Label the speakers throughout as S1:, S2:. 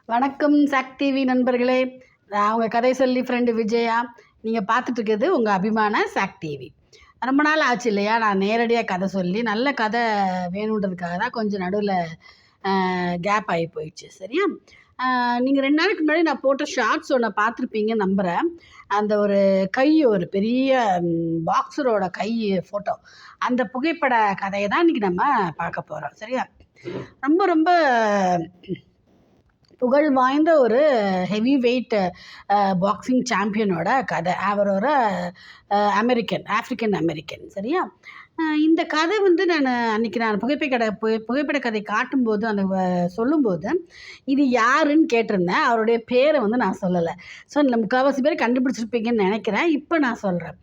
S1: வணக்கம் chalk TV நண்பர்களே. நான் உங்கள் கதை சொல்லி ஃப்ரெண்டு விஜயா. நீங்கள் பார்த்துட்ருக்கிறது உங்கள் அபிமான சாக் டிவி. ரொம்ப நாள் ஆச்சு இல்லையா, நான் நேரடியாக கதை சொல்லி நல்ல கதை வேணுன்றதுக்காக தான் கொஞ்சம் நடுவில் கேப் ஆகி போயிடுச்சு. சரியா? நீங்கள் 2 நாளைக்கு முன்னாடி நான் போட்ட ஷார்ட்ஸ் ஒன்று பார்த்துருப்பீங்கன்னு நம்புகிறேன். அந்த ஒரு ஒரு பெரிய பாக்ஸரோட கை ஃபோட்டோ, அந்த புகைப்பட கதையை தான் இன்றைக்கி நம்ம பார்க்க போகிறோம். சரியா? ரொம்ப ரொம்ப புகழ் வாய்ந்த ஒரு ஹெவி வெயிட் பாக்ஸிங் சாம்பியனோட கதை. அவர் ஒரு ஆஃப்ரிக்கன் அமெரிக்கன். சரியா? இந்த கதை வந்து நான் அன்றைக்கி புகைப்பட கதை காட்டும்போது சொல்லும்போது இது யாருன்னு கேட்டிருந்தேன். அவருடைய பேரை வந்து நான் சொல்லலை. ஸோ முக்கால்வாசி பேர் கண்டுபிடிச்சிருப்பீங்கன்னு நினைக்கிறேன். இப்போ நான் சொல்கிறேன்.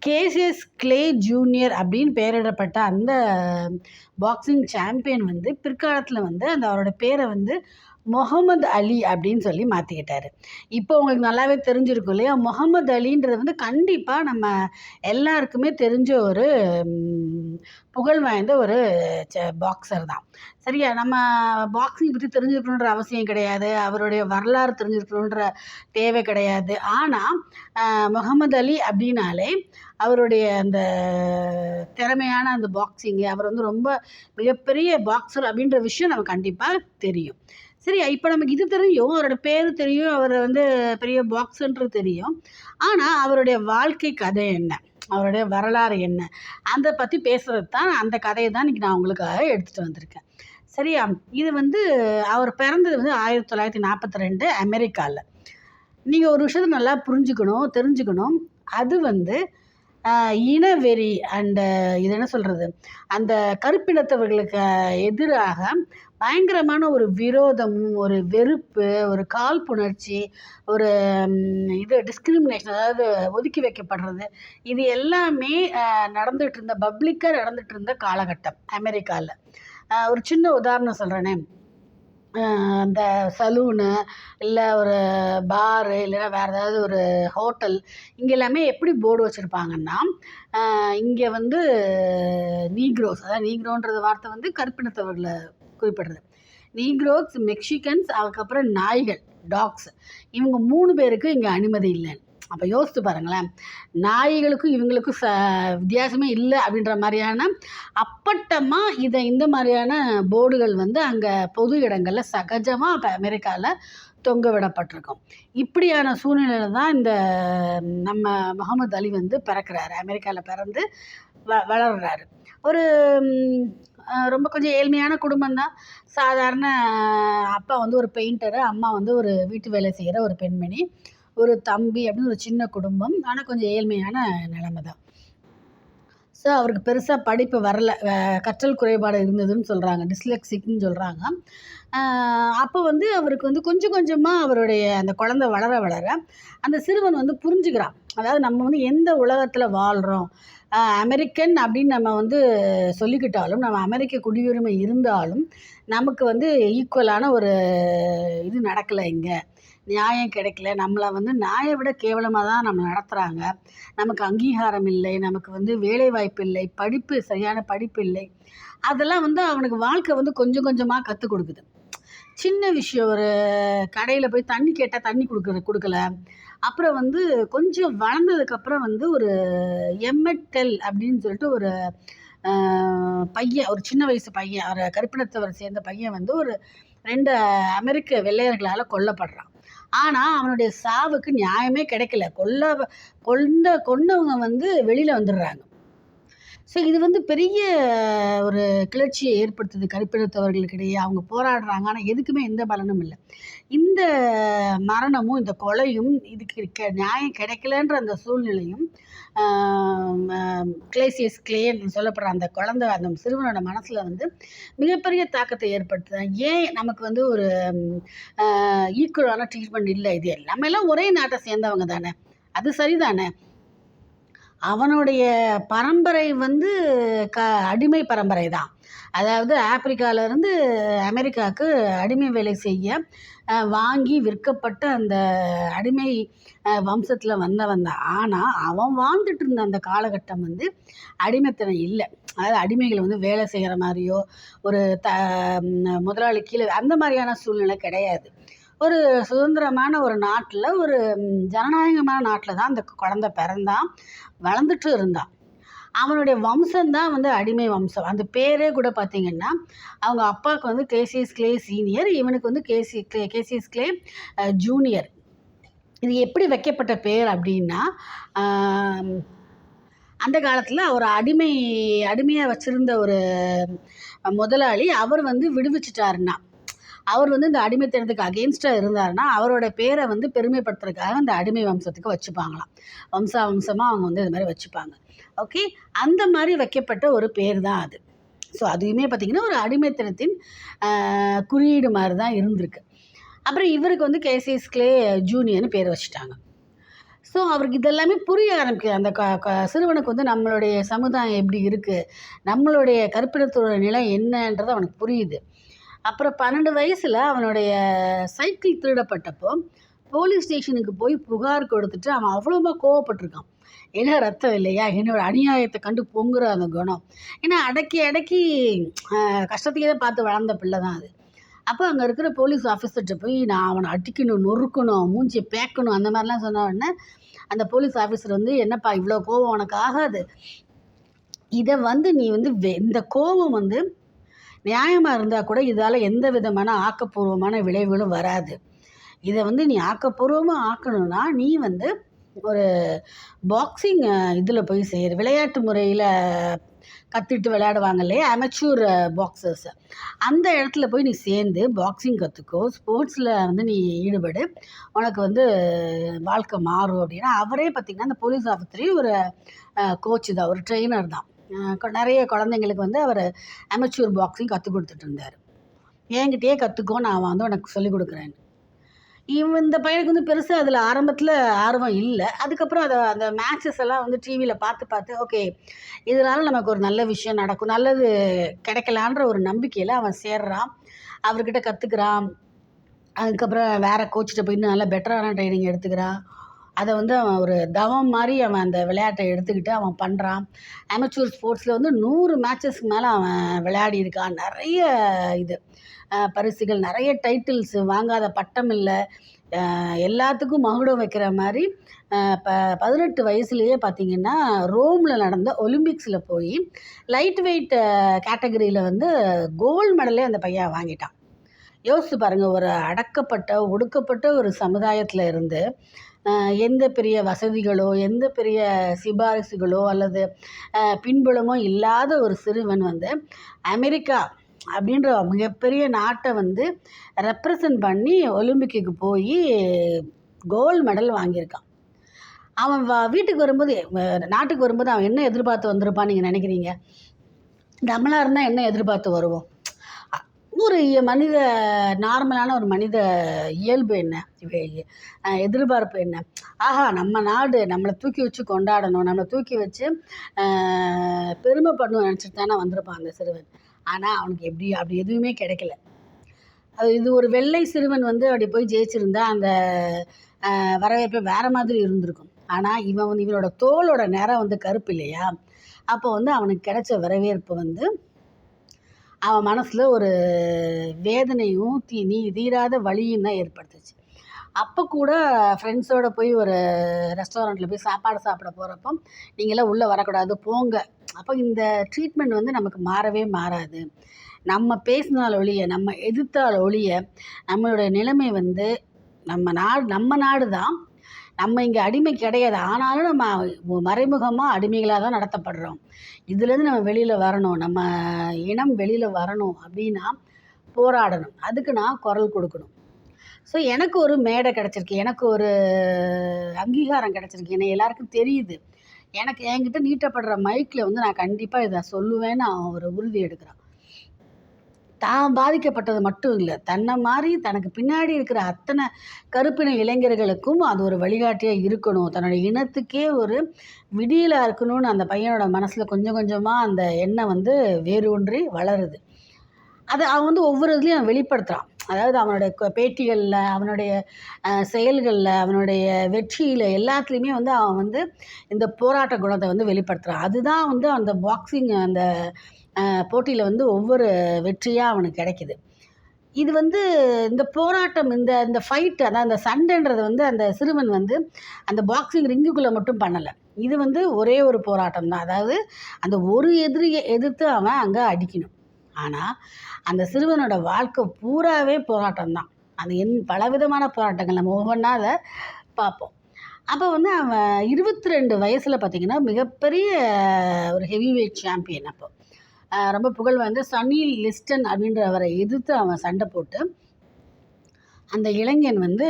S1: கேசியஸ் கிளே ஜூனியர் அப்படின்னு பெயரிடப்பட்ட அந்த பாக்ஸிங் சாம்பியன் வந்து பிற்காலத்தில் வந்து அவரோட பேரை வந்து முகமது அலி அப்படின்னு சொல்லி மாற்றிக்கிட்டாரு. இப்போ உங்களுக்கு நல்லாவே தெரிஞ்சிருக்கும் இல்லையா? முகமது அலின்றது வந்து கண்டிப்பாக நம்ம எல்லாருக்குமே தெரிஞ்ச ஒரு புகழ் வாய்ந்த ஒரு பாக்ஸர் தான். சரியா? நம்ம பாக்ஸிங் பற்றி தெரிஞ்சுக்கணுன்ற அவசியம் கிடையாது, அவருடைய வரலாறு தெரிஞ்சுக்கணுன்ற தேவை கிடையாது. ஆனால் முகமது அலி அப்படின்னாலே அவருடைய அந்த திறமையான அந்த பாக்ஸிங்கு, அவர் வந்து ரொம்ப மிகப்பெரிய பாக்ஸர் அப்படின்ற விஷயம் நமக்கு கண்டிப்பாக தெரியும். சரியா? இப்போ நமக்கு இது தெரியும், அவரோட பேர் தெரியும், அவர் வந்து பெரிய பாக்ஸர்ன்றது தெரியும். ஆனால் அவருடைய வாழ்க்கை கதை என்ன, அவருடைய வரலாறு என்ன, அதை பற்றி பேசுகிறது தான் அந்த கதையை தான் இன்றைக்கி நான் உங்களுக்காக எடுத்துகிட்டு வந்திருக்கேன். சரியா? இது வந்து அவர் பிறந்தது வந்து 1942 அமெரிக்காவில். நீங்கள் ஒரு விஷயத்தை நல்லா தெரிஞ்சுக்கணும். அது வந்து இனவெறி அண்டு இது என்ன சொல்கிறது, அந்த கருப்பினத்தவர்களுக்கு எதிராக பயங்கரமான ஒரு விரோதமும், ஒரு வெறுப்பு, ஒரு காழ்ப்புணர்ச்சி, ஒரு டிஸ்கிரிமினேஷன், அதாவது ஒதுக்கி வைக்கப்படுறது, இது எல்லாமே பப்ளிக்காக நடந்துகிட்டு இருந்த காலகட்டம் அமெரிக்காவில். ஒரு சின்ன உதாரணம் சொல்கிறேனே. அந்த சலூனு, இல்லை ஒரு பாரு, இல்லைன்னா வேறு ஏதாவது ஒரு ஹோட்டல், இங்கே எல்லாமே எப்படி போர்டு வச்சுருப்பாங்கன்னா, இங்கே வந்து நீக்ரோஸ், அதாவது நீக்ரோன்றது வார்த்தை வந்து கருப்பினத்தவர்களை குறிப்பிடுறது. நீக்ரோஸ், மெக்சிகன்ஸ், அதுக்கப்புறம் நாய்கள், டாக்ஸ், இவங்க 3 பேருக்கு இங்கே அனுமதி இல்லைன்னு. அப்போ யோசித்து பாருங்களேன், நாய்களுக்கும் இவங்களுக்கும் வித்தியாசமே இல்லை அப்படின்ற மாதிரியான அப்பட்டமாக இந்த மாதிரியான போர்டுகள் வந்து அங்கே பொது இடங்களில் சகஜமாக இப்போ அமெரிக்காவில் தொங்க விடப்பட்டிருக்கும். இப்படியான சூழ்நிலையில் தான் இந்த நம்ம முகமது அலி வந்து பிறக்கிறாரு. அமெரிக்காவில் பிறந்து வளர்கிறாரு. ஒரு ரொம்ப கொஞ்சம் ஏழ்மையான குடும்பம் தான். சாதாரண அப்பா வந்து ஒரு பெயிண்டரு, அம்மா வந்து ஒரு வீட்டு வேலை செய்கிற ஒரு பெண்மணி, ஒரு தம்பி அப்படின்னு ஒரு சின்ன குடும்பம். ஆனால் கொஞ்சம் ஏழ்மையான நிலைமை தான். ஸோ அவருக்கு பெருசாக படிப்பு வரல, கற்றல் குறைபாடு இருந்ததுன்னு சொல்கிறாங்க, டிஸ்லெக்சிக்னு சொல்கிறாங்க. அப்போ வந்து அவருக்கு வந்து கொஞ்சம் கொஞ்சமாக அவருடைய அந்த குழந்தை வளர அந்த சிறுவன் வந்து புரிஞ்சுக்கிறான். அதாவது நம்ம வந்து எந்த உலகத்தில் வாழ்கிறோம், அமெரிக்கன் அப்படின்னு நம்ம வந்து சொல்லிக்கிட்டாலும், நம்ம அமெரிக்க குடியுரிமை இருந்தாலும் நமக்கு வந்து ஈக்குவலான ஒரு இது நடக்கலை, இங்கே நியாயம் கிடைக்கல, நம்மளை வந்து நாயை விட கேவலமாக தான் நம்ம நடத்துகிறாங்க, நமக்கு அங்கீகாரம் இல்லை, நமக்கு வந்து வேலை வாய்ப்பு இல்லை, சரியான படிப்பு இல்லை. அதெல்லாம் வந்து அவனுக்கு வாழ்க்கை வந்து கொஞ்சம் கொஞ்சமாக கற்றுக் கொடுக்குது. சின்ன விஷயம், ஒரு கடையில் போய் தண்ணி கேட்டால் தண்ணி கொடுக்கல. அப்புறம் வந்து கொஞ்சம் வளர்ந்ததுக்கப்புறம் வந்து ஒரு எம்எட்டெல் அப்படின்னு சொல்லிட்டு ஒரு பையன், ஒரு சின்ன வயசு பையன், ஒரு கருப்பினத்தவரை சேர்ந்த பையன் வந்து ஒரு 2 அமெரிக்க வெள்ளையர்களால் கொல்லப்படுறான். ஆனால் அவனுடைய சாவுக்கு நியாயமே கிடைக்கல. கொன்னவங்க வந்து வெளியில் வந்துடுறாங்க. ஸோ இது வந்து பெரிய ஒரு கிளர்ச்சியை ஏற்படுத்துது கருப்பினத்தவர்களுக்கிடையே. அவங்க போராடுறாங்க, ஆனால் எதுக்குமே எந்த பலனும் இல்லை. இந்த மரணமும் இந்த கொலையும் இதுக்கு நியாயம் கிடைக்கலன்ற அந்த சூழ்நிலையும் கேசியஸ் கிளேன்னு சொல்லப்படுற அந்த குழந்தை, அந்த சிறுவனோட மனசில் வந்து மிகப்பெரிய தாக்கத்தை ஏற்படுத்துது. ஏன் நமக்கு வந்து ஒரு ஈக்குவலான ட்ரீட்மெண்ட் இல்லை? இது எல்லாமே எல்லாம் ஒரே நாட்டை சேர்ந்தவங்க தானே, அது சரிதானே? அவனுடைய பரம்பரை வந்து அடிமை பரம்பரை தான். அதாவது ஆப்பிரிக்காவிலேருந்து அமெரிக்காவுக்கு அடிமை வேலை செய்ய வாங்கி விற்கப்பட்ட அந்த அடிமை வம்சத்தில் வந்தவன் தான். ஆனால் அவன் வாழ்ந்துட்டு இருந்த அந்த காலகட்டம் வந்து அடிமைத்தனம் இல்லை. அதாவது அடிமைகள் வந்து வேலை செய்கிற மாதிரியோ, ஒரு முதலாளி கீழே அந்த மாதிரியான சூழ்நிலை கிடையாது. ஒரு சுதந்திரமான ஒரு நாட்டில், ஒரு ஜனநாயகமான நாட்டில் தான் அந்த குழந்தை பிறந்தான், வளர்ந்துட்டு இருந்தான். அவனுடைய வம்சம் தான் வந்து அடிமை வம்சம். அந்த பேரே கூட பார்த்தீங்கன்னா, அவங்க அப்பாவுக்கு வந்து கேசியஸ் கிளே சீனியர், இவனுக்கு வந்து கேசியஸ் கிளே ஜூனியர். இது எப்படி வைக்கப்பட்ட பேர் அப்படின்னா, அந்த காலத்தில் ஒரு அடிமையாக வச்சுருந்த ஒரு முதலாளி, அவர் வந்து விடுவிச்சிட்டாருன்னா, அவர் வந்து இந்த அடிமைத்தனத்துக்கு அகெயின்ஸ்டாக இருந்தாருன்னா, அவரோட பேரை வந்து பெருமைப்படுத்துறதுக்காக அந்த அடிமை வம்சத்துக்கு வச்சுப்பாங்களாம். வம்சமாக அவங்க வந்து இது மாதிரி வச்சுப்பாங்க. ஓகே, அந்த மாதிரி வைக்கப்பட்ட ஒரு பேர் தான் அது. ஸோ அதுவுமே பார்த்திங்கன்னா ஒரு அடிமைத்தனத்தின் குறியீடு மாதிரி தான் இருந்திருக்கு. அப்புறம் இவருக்கு வந்து கேசியஸ் கிளே ஜூனியர்னு பேர் வச்சுட்டாங்க. ஸோ அவருக்கு இதெல்லாமே புரிய ஆரம்பிக்குது. அந்த சிறுவனுக்கு வந்து நம்மளுடைய சமுதாயம் எப்படி இருக்குது, நம்மளுடைய கற்பிணத்தோட நிலை என்னன்றது அவனுக்கு புரியுது. அப்புறம் 12 வயசில் அவனுடைய சைக்கிள் திருடப்பட்டப்போ போலீஸ் ஸ்டேஷனுக்கு போய் புகார் கொடுத்துட்டு அவன் அவ்வளோவா கோவப்பட்டிருக்கான். ஏன்னா ரத்தம் இல்லையா, என்னோட அநியாயத்தை கண்டு பொங்குற அந்த குணம். ஏன்னா அடக்கி கஷ்டத்தையே தான் பார்த்து வளர்ந்த பிள்ளை தான் அது. அப்போ அங்கே இருக்கிற போலீஸ் ஆஃபீஸர்கிட்ட போய் நான் அவனை அடிக்கணும், நொறுக்கணும், மூஞ்சியை பேக்கணும், அந்த மாதிரிலாம் சொன்ன உடனே அந்த போலீஸ் ஆஃபீஸர் வந்து, என்னப்பா இவ்வளோ கோவம் உனக்கு ஆகாது, இதை வந்து நீ வந்து இந்த கோவம் வந்து நியாயமாக இருந்தால் கூட இதால் எந்த விதமான ஆக்கப்பூர்வமான விளைவுகளும் வராது. இதை வந்து நீ ஆக்கப்பூர்வமாக ஆக்கணும்னா நீ வந்து ஒரு பாக்ஸிங் இதில் போய் விளையாட்டு முறையில் கற்றுட்டு விளையாடுவாங்க இல்லையா, அமெச்சூர் பாக்ஸர்ஸ், அந்த இடத்துல போய் நீ சேர்ந்து பாக்ஸிங் கற்றுக்கோ, ஸ்போர்ட்ஸில் வந்து நீ ஈடுபடு, உனக்கு வந்து வாழ்க்கை மாறும் அப்படின்னா. அவரே பார்த்திங்கன்னா அந்த போலீஸ் ஆஃபீஸரே ஒரு கோச்சு தான், ஒரு ட்ரெயினர் தான். நிறைய குழந்தைங்களுக்கு வந்து அவர் அமெச்சூர் பாக்ஸிங் கற்றுக் கொடுத்துட்டு இருந்தார். என்கிட்டயே கற்றுக்கோ, நான் வந்து உனக்கு சொல்லிக் கொடுக்குறேன்னு. இந்த பையனுக்கு வந்து பெருசாக அதில் ஆரம்பத்தில் ஆர்வம் இல்லை. அதுக்கப்புறம் அந்த மேட்சஸ் எல்லாம் வந்து டிவியில் பார்த்து ஓகே இதனால் நமக்கு ஒரு நல்ல விஷயம் நடக்கும், நல்லது கிடைக்கலான்ற ஒரு நம்பிக்கையில் அவன் சேர்றான், அவர்கிட்ட கற்றுக்குறான். அதுக்கப்புறம் வேறு கோச்சிட்ட போய் இன்னும் நல்லா பெட்டரான ட்ரைனிங் எடுத்துக்கிறான். அதை வந்து அவன் ஒரு தவம் மாதிரி அவன் அந்த விளையாட்டை எடுத்துக்கிட்டு அவன் பண்ணுறான். அமெச்சூர் ஸ்போர்ட்ஸில் வந்து 100 மேட்சஸ்க்கு மேலே அவன் விளையாடி இருக்கான். நிறைய பரிசுகள், நிறைய டைட்டில்ஸு, வாங்காத பட்டம் இல்லை. எல்லாத்துக்கும் மகுடம் வைக்கிற மாதிரி 18 வயசுலேயே பார்த்திங்கன்னா ரோமில் நடந்த ஒலிம்பிக்ஸில் போய் லைட் வெயிட் கேட்டகரியில் வந்து கோல்டு மெடலே அந்த பையன் வாங்கிட்டான். யோசித்து பாருங்கள், ஒரு அடக்கப்பட்ட ஒடுக்கப்பட்ட ஒரு சமுதாயத்தில் இருந்து எந்த பெரிய வசதிகளோ எந்த பெரிய சிபாரிசுகளோ அல்லது பின்புலமோ இல்லாத ஒரு சிறுவன் வந்து அமெரிக்கா அப்படின்ற மிகப்பெரிய நாட்டை வந்து ரெப்ரசன்ட் பண்ணி ஒலிம்பிக்கு போய் கோல்டு மெடல் வாங்கியிருக்கான். அவன் வீட்டுக்கு வரும்போது, நாட்டுக்கு வரும்போது அவன் என்ன எதிர்பார்த்து வந்திருப்பான்னு நீங்கள் நினைக்கிறீங்க? நம்மளாக இருந்தால் என்ன எதிர்பார்த்து வருவோம்? ஒரு நார்மலான ஒரு மனித இயல்பு என்ன, எதிர்பார்ப்பு என்ன? ஆஹா, நம்ம நாடு நம்மளை தூக்கி வச்சு கொண்டாடணும், நம்மளை தூக்கி வச்சு பெருமை பண்ணணும்னு நினச்சிட்டு தானே வந்திருப்பான் அந்த சிறுவன். ஆனால் அவனுக்கு அப்படி எதுவுமே கிடைக்கல. இது ஒரு வெள்ளை சிறுவன் வந்து அப்படி போய் ஜெயிச்சிருந்தா அந்த வரவேற்பு வேறு மாதிரி இருந்திருக்கும். ஆனால் இவனோட தோலோட நிறம் வந்து கருப்பு இல்லையா, அப்போ வந்து அவனுக்கு கிடைச்ச வரவேற்பு வந்து அவன் மனசில் ஒரு வேதனையும் தீராத வலியும் தான் ஏற்படுத்துச்சு. அப்போ கூட ஃப்ரெண்ட்ஸோடு போய் ஒரு ரெஸ்டாரண்ட்டில் போய் சாப்பாடு சாப்பிட போகிறப்போ, நீங்களாம் உள்ளே வரக்கூடாது போங்க. அப்போ இந்த ட்ரீட்மெண்ட் வந்து நமக்கு மாறவே மாறாது. நம்ம பேசினால் ஒழிய, நம்ம எதிர்த்தால் ஒழிய, நம்மளுடைய நிலைமை வந்து நம்ம நாடு தான், நம்ம இங்கே அடிமை கிடையாது. ஆனாலும் நம்ம மறைமுகமாக அடிமைகளாக தான் நடத்தப்படுறோம். இதுலேருந்து நம்ம வெளியில் வரணும், நம்ம இனம் வெளியில் வரணும் அப்படின்னா போராடணும். அதுக்கு நான் குரல் கொடுக்கணும். ஸோ எனக்கு ஒரு மேடை கிடச்சிருக்கு, எனக்கு ஒரு அங்கீகாரம் கிடச்சிருக்கு, என்னை எல்லாருக்கும் தெரியுது. என்கிட்ட நீட்டப்படுற மைக்கில் வந்து நான் கண்டிப்பாக இதை சொல்லுவேன்னு அவன் ஒரு உறுதி எடுக்கிறான். தான் பாதிக்கப்பட்டது மட்டும் இல்லை, தன்னை மாதிரி தனக்கு பின்னாடி இருக்கிற அத்தனை கருப்பின இளைஞர்களுக்கும் அது ஒரு வழிகாட்டியாக இருக்கணும், தன்னுடைய இனத்துக்கே ஒரு விடியலாக இருக்கணும்னு அந்த பையனோட மனசில் கொஞ்சம் கொஞ்சமாக அந்த எண்ணம் வந்து வேறு ஒன்றி வளருது. அதை அவன் வந்து ஒவ்வொரு இதுலேயும் வெளிப்படுத்துகிறான். அதாவது அவனுடைய பேட்டிகளில், அவனுடைய செயல்களில், அவனுடைய வெற்றியில் எல்லாத்துலேயுமே வந்து அவன் வந்து இந்த போராட்ட குணத்தை வந்து வெளிப்படுத்துகிறான். அதுதான் வந்து அந்த பாக்ஸிங் அந்த போட்டியில் வந்து ஒவ்வொரு வெற்றியாக அவனுக்கு கிடைக்கிது. இது வந்து இந்த போராட்டம் இந்த இந்த ஃபைட் அதான் அந்த சண்டைன்றது வந்து அந்த சிறுவன் வந்து அந்த பாக்ஸிங் ரிங்குக்குள்ளே மட்டும் பண்ணலை. இது வந்து ஒரே ஒரு போராட்டம் தான். அதாவது அந்த ஒரு எதிரியை எதிர்த்து அவன் அங்கே அடிக்கணும். ஆனால் அந்த சிறுவனோட வாழ்க்கை பூராவே போராட்டம் தான். அது பலவிதமான போராட்டங்கள் நம்ம ஒவ்வொன்றா அதை பார்ப்போம். அப்போ வந்து அவன் 22 வயசில் பார்த்திங்கன்னா மிகப்பெரிய ஒரு ஹெவி வெயிட் சாம்பியன். அப்போ ரொம்ப புகழ் வந்து சன்னி லிஸ்டன் அப்படின்றவரை எதிர்த்து அவன் சண்டை போட்டு அந்த இளைஞன் வந்து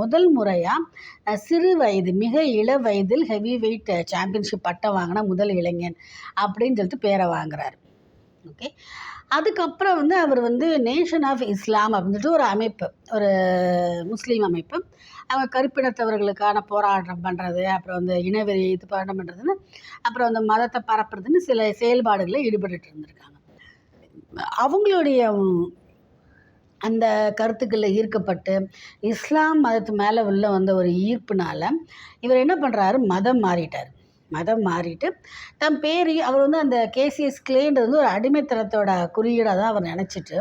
S1: முதல் முறையாக சிறு வயது மிக இள வயதில் ஹெவி வெயிட் சாம்பியன்ஷிப் பட்டம் வாங்கின முதல் இளைஞன் அப்படின்னு சொல்லிட்டு பேரை வாங்குறாரு. ஓகே, அதுக்கப்புறம் வந்து அவர் வந்து நேஷன் ஆஃப் இஸ்லாம் அப்படின்னு சொல்லிட்டு ஒரு அமைப்பு, ஒரு முஸ்லீம் அமைப்பு, அவங்க கருப்பினத்தவர்களுக்கான போராட்டம் பண்ணுறது, அப்புறம் வந்து இனவெறி இது போராட்டம் பண்ணுறதுன்னு, அப்புறம் அந்த மதத்தை பரப்புறதுன்னு சில செயல்பாடுகளில் ஈடுபட்டு இருந்திருக்காங்க. அவங்களுடைய அந்த கருத்துக்களில் ஈர்க்கப்பட்டு இஸ்லாம் மதத்து மேலே உள்ள வந்த ஒரு ஈர்ப்புனால இவர் என்ன பண்ணுறாரு, மதம் மாறிட்டு தன் பேரையும் அவர் வந்து அந்த கேசிஎஸ் கிளேன்றது வந்து ஒரு அடிமைத்தனத்தோட குறியீடாக தான் அவர் நினச்சிட்டு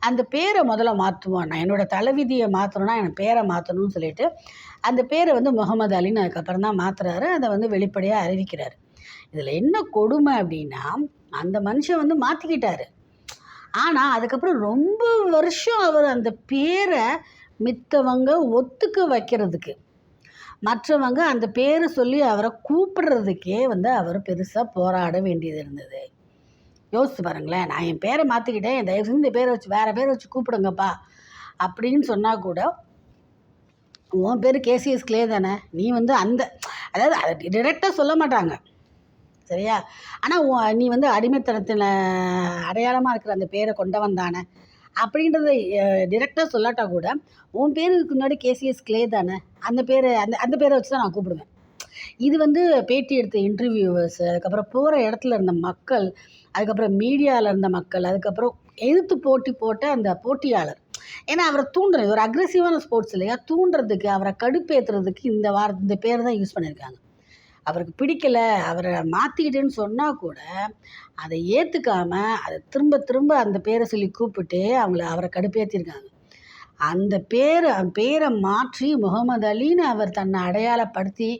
S1: அந்த பேரை முதல்ல மாற்றுவான். நான் என்னோடய தலைவிதியை மாற்றணும்னா என் பேரை மாற்றணும்னு சொல்லிட்டு அந்த பேரை வந்து முகமது அலின்னு அதுக்கப்புறம் தான் மாற்றுறாரு. அதை வந்து வெளிப்படையாக அறிவிக்கிறார். இதில் என்ன கொடுமை அப்படின்னா, அந்த மனுஷன் வந்து மாற்றிக்கிட்டாரு. ஆனால் அதுக்கப்புறம் ரொம்ப வருஷம் அவர் அந்த பேரை மித்தவங்க ஒத்துக்க வைக்கிறதுக்கு, மற்றவங்க அந்த பேரை சொல்லி அவரை கூப்பிடுறதுக்கே வந்து அவர் பெருசாக போராட வேண்டியது இருந்தது. யோசிச்சு பாருங்களேன், நான் என் பேரை மாற்றிக்கிட்டேன், தயவு செஞ்சு இந்த பேரை வச்சு வேறு பேரை வச்சு கூப்பிடுங்கப்பா அப்படின்னு சொன்னால் கூட, உன் பேர் கேசிஎஸ் கிளே தானே, நீ வந்து அந்த அதாவது அதை டிரெக்டாக சொல்ல மாட்டாங்க சரியா, ஆனால் நீ வந்து அடிமைத்தனத்தில் அடையாளமாக இருக்கிற அந்த பேரை கொண்டவன் தானே அப்படின்றத டிரெக்டாக சொல்லாட்டா கூட, உன் பேருக்கு முன்னாடி கேசிஎஸ் கிளே தானே, அந்த பேரை அந்த பேரை வச்சு தான் நான் கூப்பிடுவேன். இது வந்து பேட்டி எடுத்த இன்டர்வியூவர்ஸ், அதுக்கப்புறம் போகிற இடத்துல இருந்த மக்கள், அதுக்கப்புறம் மீடியாவில் இருந்த மக்கள், அதுக்கப்புறம் எதிர்த்து போட்டி போட்ட அந்த போட்டியாளர், ஏன்னா அவரை தூண்டுறது ஒரு அக்ரெசிவான ஸ்போர்ட்ஸ் இல்லையா, தூண்டுறதுக்கு அவரை கடுப்பேற்றுறதுக்கு இந்த பேர் தான் யூஸ் பண்ணியிருக்காங்க. அவருக்கு பிடிக்கலை, அவரை மாற்றிக்கிட்டேன்னு சொன்னால் கூட அதை ஏற்றுக்காமல் அதை திரும்ப திரும்ப அந்த பேரை சொல்லி கூப்பிட்டு அவரை கடுப்பேற்றிருக்காங்க. அந்த பேரை மாற்றி முகமது அலின்னு அவர் தன்னை அடையாளப்படுத்தி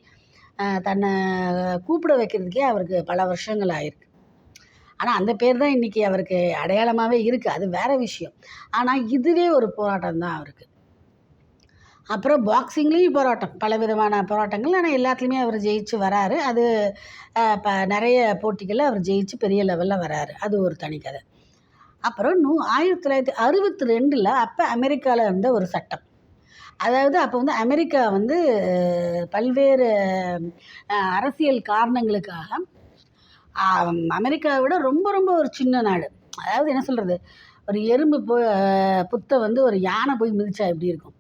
S1: தன்னை கூப்பிட வைக்கிறதுக்கே அவருக்கு பல வருஷங்கள் ஆயிருக்கு. ஆனால் அந்த பேர் தான் இன்றைக்கி அவருக்கு அடையாளமாகவே இருக்குது, அது வேறு விஷயம். ஆனால் இதுவே ஒரு போராட்டம் தான் அவருக்கு. அப்புறம் பாக்ஸிங்லேயும் போராட்டம், பல விதமான போராட்டங்கள். ஆனால் எல்லாத்துலேயுமே அவர் ஜெயிச்சு வராரு. அது நிறைய போட்டிகளில் அவர் ஜெயிச்சு பெரிய லெவலில் வராரு. அது ஒரு தனி கதை. அப்புறம் 1962 அப்போ அமெரிக்காவில் இருந்த ஒரு சட்டம். அதாவது அப்போ வந்து அமெரிக்கா வந்து பல்வேறு அரசியல் காரணங்களுக்காக, அமெரிக்காவை விட ரொம்ப ரொம்ப ஒரு சின்ன நாடு. அதாவது என்ன சொல்கிறது, ஒரு எறும்பு புத்தை வந்து ஒரு யானை போய் மிதிச்சா எப்படி இருக்கும்,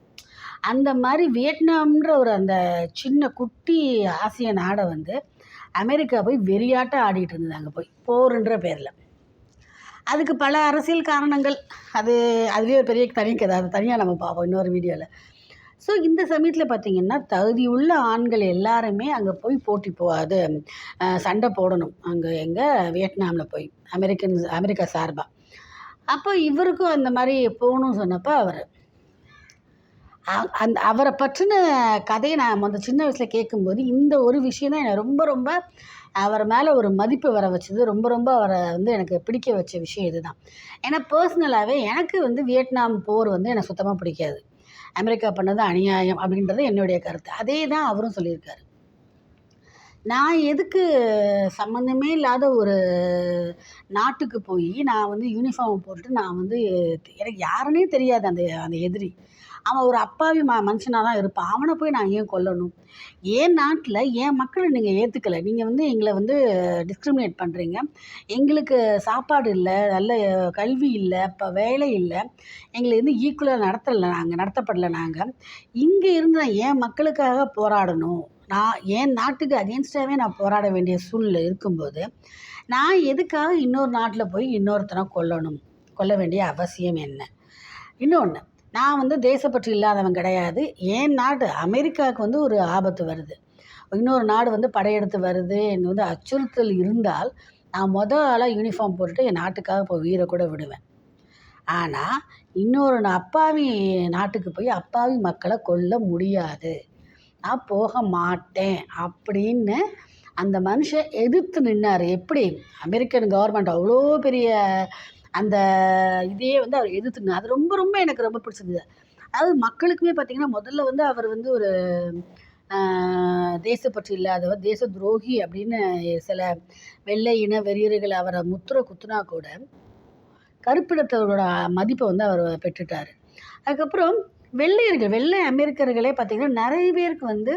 S1: அந்த மாதிரி வியட்நாம்ன்ற ஒரு அந்த சின்ன குட்டி ஆசிய நாடை வந்து அமெரிக்கா போய் வெறியாட்டம் ஆடிட்டு இருந்தது அங்கே போய் போருன்ற பேரில். அதுக்கு பல அரசியல் காரணங்கள், அதுவே ஒரு பெரிய தனி கதை, அது தனியாக நம்ம பார்ப்போம் இன்னொரு வீடியோவில். ஸோ இந்த சமயத்தில் பார்த்திங்கன்னா தகுதியுள்ள ஆண்கள் எல்லாருமே அங்கே போய் அது சண்டை போடணும், அங்கே வியட்நாமில் போய் அமெரிக்கா சார்பாக. அப்போ இவருக்கும் அந்த மாதிரி போகணும்னு சொன்னப்போ அவரை பற்றின கதையை நான் சின்ன வயசில் கேட்கும்போது இந்த ஒரு விஷயம் தான் என்னை ரொம்ப ரொம்ப அவர் மேலே ஒரு மதிப்பு வர வச்சது. ரொம்ப ரொம்ப அவரை வந்து எனக்கு பிடிக்க வச்ச விஷயம் இதுதான். ஏன்னா பர்சனலாகவே எனக்கு வந்து வியட்நாம் போர் வந்து எனக்கு சுத்தமாக பிடிக்காது. அமெரிக்கா பண்ணது அநியாயம் அப்படின்றது என்னுடைய கருத்து. அதே தான் அவரும் சொல்லியிருக்காரு. நான் எதுக்கு சம்மந்தமே இல்லாத ஒரு நாட்டுக்கு போய் நான் வந்து யூனிஃபார்ம் போட்டுட்டு நான் வந்து எனக்கு யாருன்னே தெரியாது அந்த எதிரி, அவன் ஒரு அப்பாவி மனுஷனாக தான் இருப்பான், அவனை போய் நான் ஏன் கொல்லணும்? என் நாட்டில் என் மக்களை நீங்கள் ஏற்றுக்கலை, நீங்கள் வந்து எங்களை வந்து டிஸ்கிரிமினேட் பண்ணுறீங்க, எங்களுக்கு சாப்பாடு இல்லை, நல்ல கல்வி இல்லை, இப்போ வேலை இல்லை, எங்களை வந்து ஈக்குவலாக நடத்தப்படலை. நாங்கள் இங்கே இருந்து நான் என் மக்களுக்காக போராடணும், நான் என் நாட்டுக்கு அகெயின்ஸ்டாகவே நான் போராட வேண்டிய சூழ்நிலை இருக்கும்போது நான் எதுக்காக இன்னொரு நாட்டில் போய் இன்னொருத்தனை கொல்ல வேண்டிய அவசியம் என்ன? இன்னொன்று, நான் வந்து தேசப்பற்று இல்லாதவன் கிடையாது. என் நாடு அமெரிக்காவுக்கு வந்து ஒரு ஆபத்து வருது, இன்னொரு நாடு வந்து படையெடுத்து வருது, என்னை வந்து அச்சுறுத்தல் இருந்தால் நான் ஆளாக யூனிஃபார்ம் போட்டுட்டு என் நாட்டுக்காக இப்போ உயிரை கூட விடுவேன். ஆனால் இன்னொரு அப்பாவி நாட்டுக்கு போய் அப்பாவி மக்களை கொல்ல முடியாது, நான் போக மாட்டேன் அப்படின்னு அந்த மனுஷன் எதிர்த்து நின்னார். எப்படி அமெரிக்கன் கவர்மெண்ட் அவ்வளோ பெரிய அந்த இதையே வந்து அவர் எதிர்த்து நின்னார். அது ரொம்ப ரொம்ப எனக்கு ரொம்ப பிடிச்சிருந்தது. அதாவது மக்களுக்குமே பார்த்திங்கன்னா முதல்ல வந்து அவர் வந்து ஒரு தேசப்பற்று இல்லாதவர், தேச துரோகி அப்படின்னு சில வெள்ளை இன வெறியர்கள் அவரை முத்திரை குத்துனா கூட கருப்பினத்தவரோட மதிப்பை வந்து அவர் பெற்றுட்டார். அதுக்கப்புறம் வெள்ளை அமெரிக்கர்களே பார்த்திங்கன்னா நிறைய பேருக்கு வந்து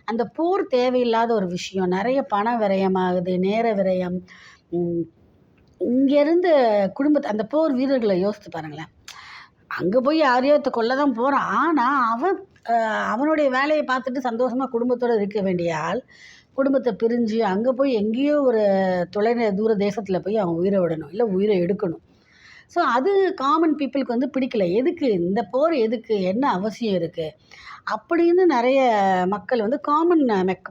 S1: அந்த போர் தேவையில்லாத ஒரு விஷயம், நிறைய பண விரயமாகுது, நேர விரயம். இங்கேருந்து குடும்பத்தை அந்த போர் வீரர்களை யோசித்து பாருங்களேன். அங்கே போய் யாரையோ கொல்ல தான் போகிறான், ஆனால் அவனுடைய வேலையை பார்த்துட்டு சந்தோஷமாக குடும்பத்தோடு இருக்க வேண்டிய ஆள் குடும்பத்தை பிரிஞ்சு அங்கே போய் எங்கேயோ ஒரு தூர தேசத்தில் போய் அவன் உயிரை விடணும், இல்லை உயிரை எடுக்கணும். ஸோ அது காமன் பீப்புளுக்கு வந்து பிடிக்கல. எதுக்கு இந்த போர், எதுக்கு, என்ன அவசியம் இருக்குது அப்படின்னு நிறைய மக்கள் வந்து காமன்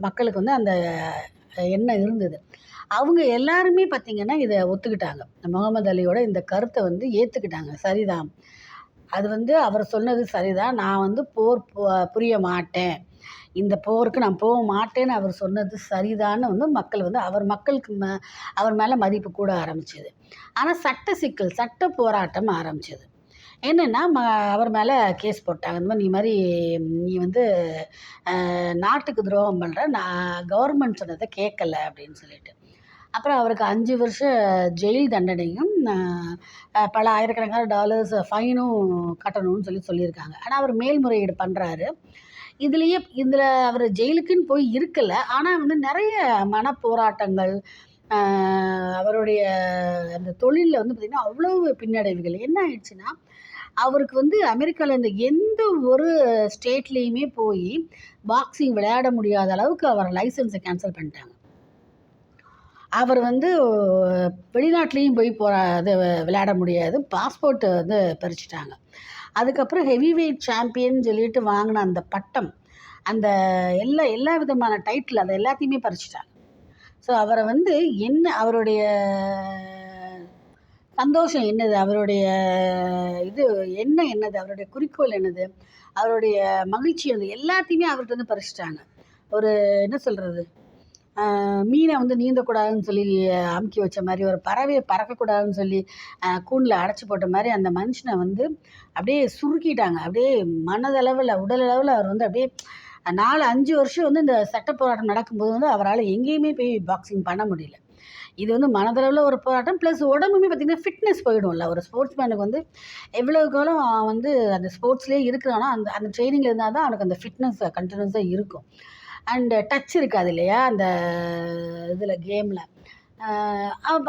S1: மக்களுக்கு வந்து அந்த எண்ணம் இருந்தது. அவங்க எல்லாருமே பார்த்திங்கன்னா இதை ஒத்துக்கிட்டாங்க. முகமது அலியோட இந்த கருத்தை வந்து ஏற்றுக்கிட்டாங்க. சரிதான், அது வந்து அவர் சொன்னது சரிதான், நான் வந்து போர் புரிய மாட்டேன், இந்த போருக்கு நான் போக மாட்டேன்னு அவர் சொன்னது சரிதான்னு வந்து மக்கள் வந்து மக்களுக்கு அவர் மேலே மதிப்பு கூட ஆரம்பிச்சது. ஆனால் சட்ட சிக்கல், சட்ட போராட்டம் ஆரம்பிச்சது. என்னென்னா அவர் மேலே கேஸ் போட்டாங்க. இந்த மாதிரி நீ வந்து நாட்டுக்கு துரோகம் பண்ணுற, நான் கவர்மெண்ட் சொன்னதை கேட்கல அப்படின்னு சொல்லிட்டு. அப்புறம் அவருக்கு 5 வருஷம் ஜெயில் தண்டனையும் பல ஆயிரக்கணக்கான டாலர்ஸ் ஃபைனும் கட்டணும்னு சொல்லியிருக்காங்க. ஆனால் அவர் மேல்முறையீடு பண்ணுறாரு. இதில் அவர் ஜெயிலுக்குன்னு போய் இருக்கலை, ஆனால் வந்து நிறைய மனப்போராட்டங்கள், அவருடைய அந்த தொழிலில் வந்து பார்த்திங்கன்னா அவ்வளோ பின்னடைவுகள். என்ன ஆயிடுச்சுன்னா, அவருக்கு வந்து அமெரிக்காவில் இருந்த எந்த ஒரு ஸ்டேட்லேயுமே போய் பாக்ஸிங் விளையாட முடியாத அளவுக்கு அவர் லைசன்ஸை கேன்சல் பண்ணிட்டாங்க. அவர் வந்து வெளிநாட்டிலையும் போய் அது விளையாட முடியாது, பாஸ்போர்ட்டு வந்து பறிச்சிட்டாங்க. அதுக்கப்புறம் ஹெவி வெயிட் சாம்பியன் சொல்லிட்டு வாங்கின அந்த பட்டம், அந்த எல்லா விதமான டைட்டில், அதை எல்லாத்தையுமே பறிச்சிட்டாங்க. ஸோ அவரை வந்து அவருடைய சந்தோஷம் என்னது, அவருடைய இது என்னது, அவருடைய குறிக்கோள் என்னது, அவருடைய மகிழ்ச்சி என்னது, எல்லாத்தையுமே அவர்கிட்ட வந்து பறிச்சிட்டாங்க. ஒரு என்ன சொல்கிறது, மீனை வந்து நீந்தக்கூடாதுன்னு சொல்லி அமுக்கி வச்ச மாதிரி, ஒரு பறவையை பறக்கக்கூடாதுன்னு சொல்லி கூண்டில் அடைச்சி போட்ட மாதிரி அந்த மனுஷனை வந்து அப்படியே சுருக்கிட்டாங்க. அப்படியே மனதளவில், உடலளவில் அவர் வந்து அப்படியே 4-5 வருஷம் வந்து இந்த சட்ட போராட்டம் நடக்கும்போது வந்து அவரால் எங்கேயுமே போய் பாக்ஸிங் பண்ண முடியல. இது வந்து மனதளவில் ஒரு போராட்டம், ப்ளஸ் உடம்புமே பார்த்திங்கன்னா ஃபிட்னஸ் போயிடும்ல. ஒரு ஸ்போர்ட்ஸ் மேனுக்கு வந்து எவ்வளவு காலம் வந்து அந்த ஸ்போர்ட்ஸ்லேயே இருக்கிறானோ அந்த ட்ரைனிங்கில் இருந்தால் தான் அவனுக்கு அந்த ஃபிட்னஸ் கண்டினியூஸாக இருக்கும். அண்டு டச் இருக்காது இல்லையா அந்த இதில், கேமில்.